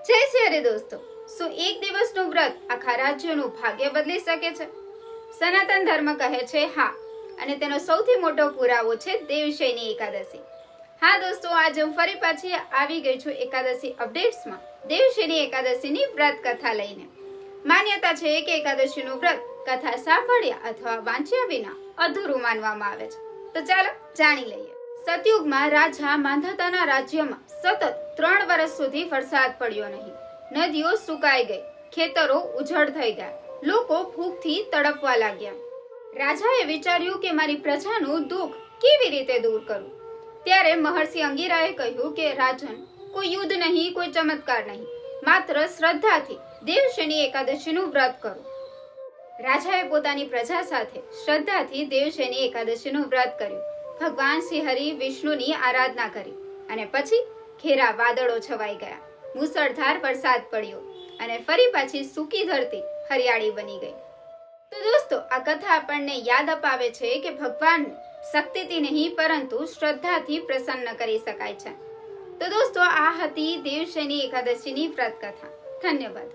જય શ્રી હરિ દોસ્તો, શું એક દિવસનું વ્રત આખા રાજ્યનું ભાગ્ય બદલી શકે છે? સનાતન ધર્મ કહે છે હા, અને તેનો સૌથી મોટો પુરાવો છે દેવશયની એકાદશી. હા દોસ્તો, આજે હું ફરી પાછી આવી ગઈ છું એકાદશી અપડેટ્સમાં દેવશયની એકાદશીની વ્રત કથા લઈને. માન્યતા છે કે એકાદશીનું વ્રત કથા સાંભળ્યા અથવા વાંચ્યા વિના અધૂરું માનવામાં આવે છે. તો ચાલો જાણી લઈએ. સતયુગમાં રાજા માંધાતાના રાજ્યમાં સતત 3 વર્ષ સુધી વરસાદ પડ્યો નહીં. નદીઓ સુકાઈ ગઈ, ખેતરો ઉજળ થઈ ગયા, લોકો ભૂખથી તડપવા લાગ્યા. રાજાએ વિચાર્યું કે મારી પ્રજાનું દુઃખ કેવી રીતે દૂર કરું. ત્યારે મહર્ષિ અંગિરાએ કહ્યું કે રાજન, કોઈ યુદ્ધ નહીં, કોઈ ચમત્કાર નહીં, માત્ર શ્રદ્ધાથી દેવશયની એકાદશીનું વ્રત કરો. રાજાએ પોતાની પ્રજા સાથે શ્રદ્ધાથી દેવશયની એકાદશીનું વ્રત કર્યું. ભગવાન શ્રી હરિ વિષ્ણુની આરાધના કરી અને પછી ઘેરા વાદળો છવાઈ ગયા, મુસળધાર વરસાદ પડ્યો અને ફરી પાછી સૂકી ધરતી હરિયાળી બની ગઈ. તો દોસ્તો, આ કથા આપણને યાદ અપાવે છે કે ભગવાન શક્તિથી નહીં પરંતુ શ્રદ્ધાથી પ્રસન્ન કરી શકાય છે. તો દોસ્તો, આ હતી દેવશયની એકાદશીની વ્રત કથા. ધન્યવાદ.